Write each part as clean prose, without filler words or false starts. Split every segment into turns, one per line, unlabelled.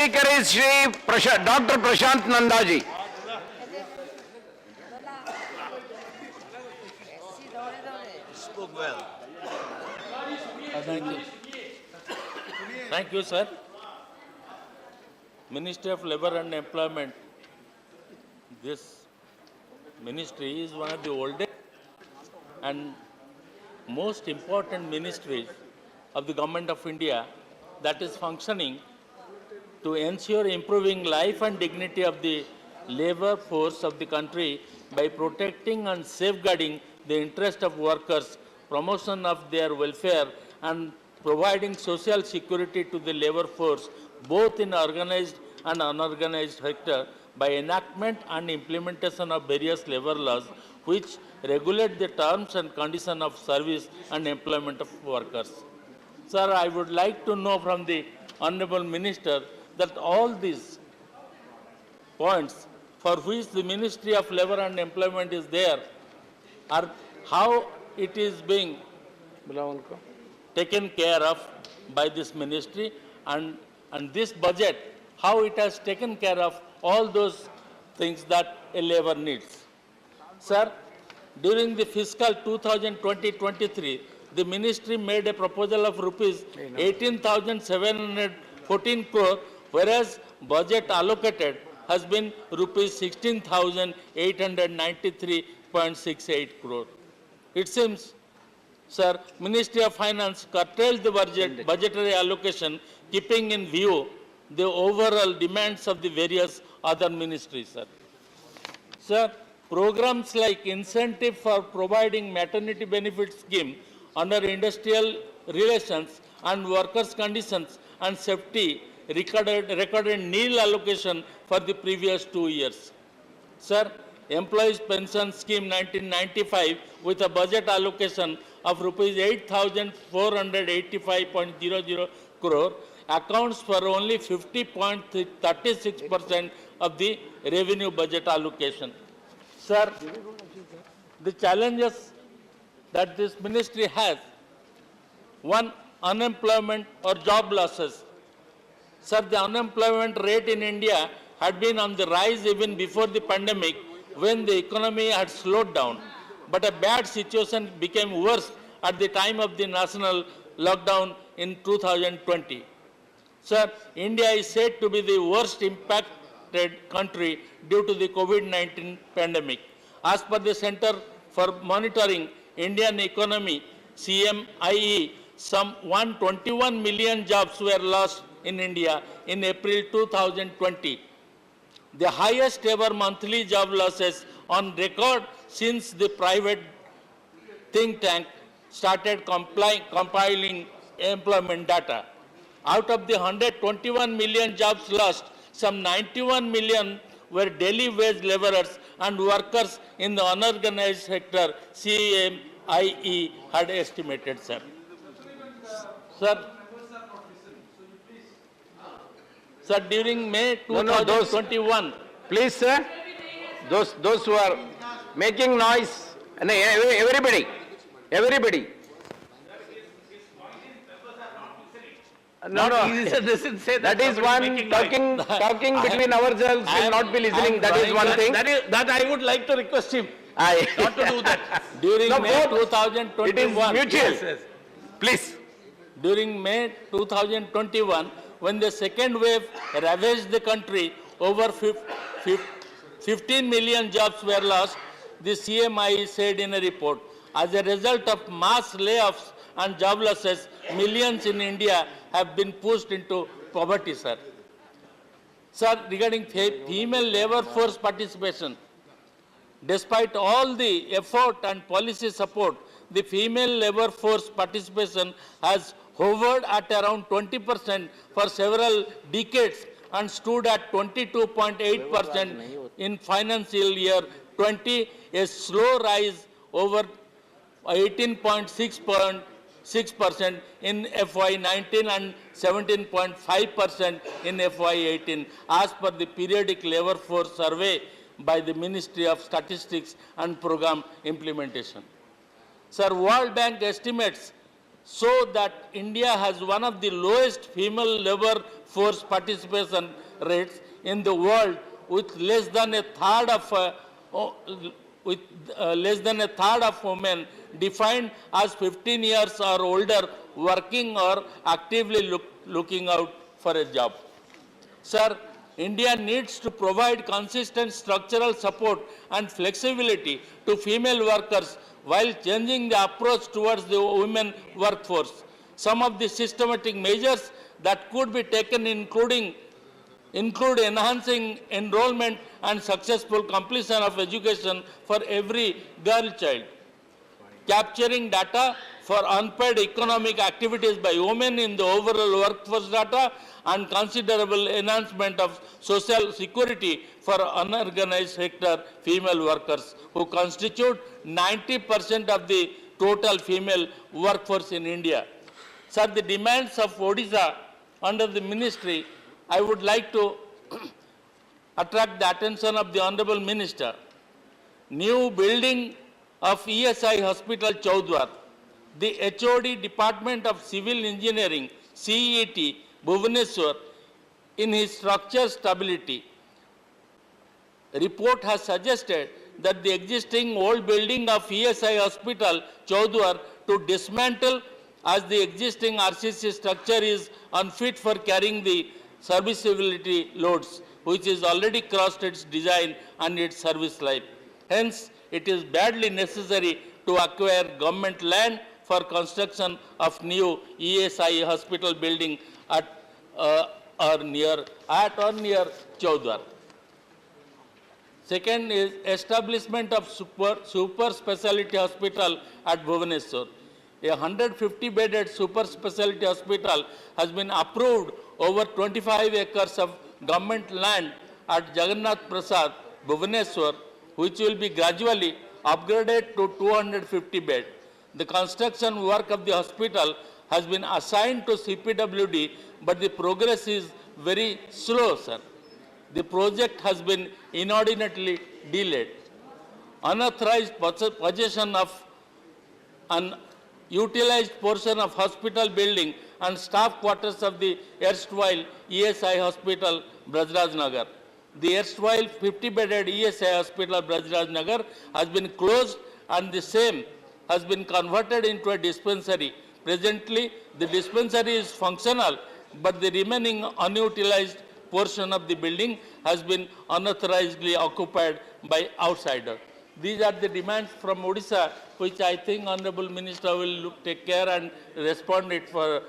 Speaker is Dr. Prashant Nanda ji.
Spoke well.
Thank you. Thank you, sir. Ministry of Labour and Employment. This ministry is one of the oldest and most important ministries of the Government of India that is functioning to ensure improving life and dignity of the labour force of the country by protecting and safeguarding the interest of workers, promotion of their welfare, and providing social security to the labour force, both in organized and unorganized sector, by enactment and implementation of various labour laws which regulate the terms and conditions of service and employment of workers. Sir, I would like to know from the Honourable Minister that all these points for which the Ministry of Labour and Employment is there are how it is being taken care of by this ministry, and this budget, how it has taken care of all those things that a labour needs. Sir, during the fiscal 2020-23, the ministry made a proposal of rupees 18,714 crore, whereas budget allocated has been rupees 16,893.68 crore. It seems, sir, Ministry of Finance curtailed the budgetary allocation, keeping in view the overall demands of the various other ministries, sir. Sir, programs like incentive for providing maternity benefit scheme under industrial relations and workers' conditions and safety recorded nil allocation for the previous 2 years. Sir, Employees Pension Scheme 1995 with a budget allocation of rupees 8,485.00 crore accounts for only 50.36% of the revenue budget allocation. Sir, the challenges that this ministry has, one, unemployment or job losses. Sir, the unemployment rate in India had been on the rise even before the pandemic when the economy had slowed down. But a bad situation became worse at the time of the national lockdown in 2020. Sir, India is said to be the worst impacted country due to the COVID-19 pandemic. As per the Center for Monitoring Indian Economy, CMIE, some 121 million jobs were lost in India in April 2020. The highest ever monthly job losses on record since the private think tank started compiling employment data. Out of the 121 million jobs lost, some 91 million were daily wage laborers and workers in the unorganized sector, CMIE had estimated, sir. Sir, during May 2021...
Please, sir, those who are making noise, and everybody. No. That is one talking between ourselves will not be listening. That is one thing.
That I would like to request him not to do that. During May 2021,
it is mutual. Yes. Please.
During May 2021, when the second wave ravaged the country, over 15 million jobs were lost, the CMI said in a report. As a result of mass layoffs and job losses, millions in India have been pushed into poverty, sir. Sir, regarding female labor force participation, despite all the effort and policy support, the female labor force participation has hovered at around 20% for several decades and stood at 22.8% in financial year 20, a slow rise over 18.6% in FY19 and 17.5% in FY18 as per the periodic labor force survey by the Ministry of Statistics and Program Implementation. Sir, World Bank estimates so that India has one of the lowest female labor force participation rates in the world, with less than a third of less than a third of women defined as 15 years or older working or actively looking out for a job. Sir, India needs to provide consistent structural support and flexibility to female workers while changing the approach towards the women workforce. Some of the systematic measures that could be taken include enhancing enrollment and successful completion of education for every girl child, capturing data for unpaid economic activities by women in the overall workforce data, and considerable enhancement of social security for unorganized sector female workers, who constitute 90% of the total female workforce in India. Sir, the demands of Odisha under the ministry, I would like to attract the attention of the Honorable Minister. New building of ESI Hospital Chaudhar, the HOD Department of Civil Engineering, CET, Bhuvanesor, in his structure stability report has suggested that the existing old building of ESI Hospital Chaudhar to dismantle, as the existing RCC structure is unfit for carrying the serviceability loads, which is already crossed its design and its service life. Hence, it is badly necessary to acquire government land for construction of new ESI hospital building at or near Chaudhar. Second is establishment of super specialty hospital at Bhuvanesor. A 150-bedded super specialty hospital has been approved over 25 acres of government land at Jagannath Prasad, Bhuvanesor, which will be gradually upgraded to 250 beds. The construction work of the hospital has been assigned to CPWD, but the progress is very slow, sir. The project has been inordinately delayed. Unauthorized possession of an utilized portion of hospital building and staff quarters of the erstwhile ESI Hospital, Brajraj Nagar. The erstwhile 50-bedded ESI Hospital, Brajraj Nagar, has been closed, and the same has been converted into a dispensary. Presently, the dispensary is functional, but the remaining unutilized portion of the building has been unauthorizedly occupied by outsiders. These are the demands from Odisha, which I think Honorable Minister will take care and respond it for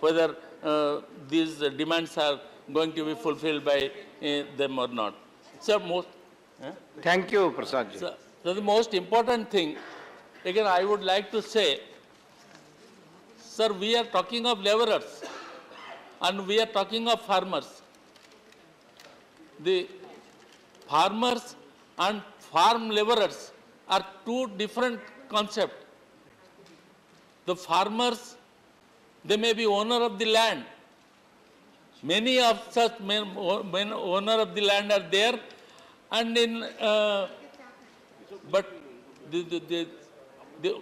whether these demands are going to be fulfilled by them or not. So
Thank you, Prasad ji.
So the most important thing, again, I would like to say, sir, we are talking of laborers and we are talking of farmers. The farmers and farm laborers are two different concepts. The farmers, they may be owner of the land. Many of such owner of the land are there, and but the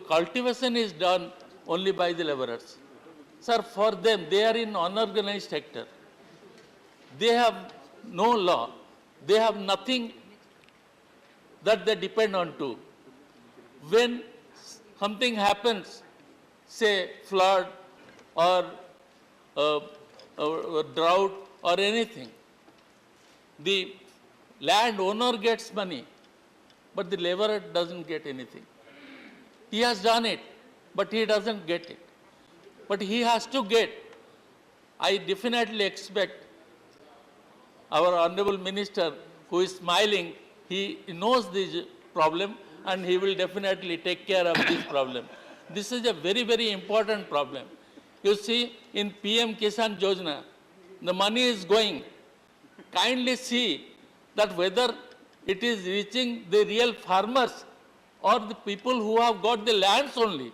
cultivation is done only by the laborers. Sir, for them, they are in unorganized sector. They have no law. They have nothing that they depend on to. When something happens, say flood or drought or anything, the landowner gets money, but the laborer doesn't get anything. He has done it, but he doesn't get it. But he has to get. I definitely expect our Honorable Minister, who is smiling, he knows this problem and he will definitely take care of this problem. This is a very, very important problem. You see, in PM Kisan Yojana, the money is going. Kindly see that whether it is reaching the real farmers or the people who have got the lands only.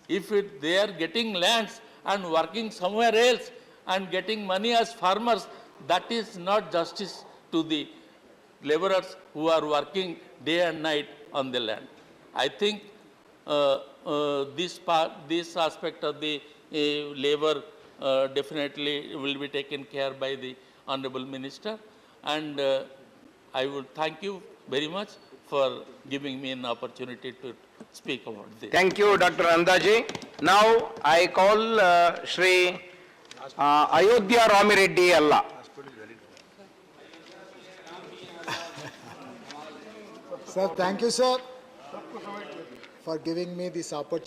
If they are getting lands and working somewhere else and getting money as farmers, that is not justice to the laborers who are working day and night on the land. I think this aspect of the labor definitely will be taken care by the Honorable Minister. And I would thank you very much for giving me an opportunity to speak about this.
Thank you, Dr. Nandaji. Now I call Shri Ayodhya Ramireddy Alla.
Sir, thank you, sir, for giving me this opportunity.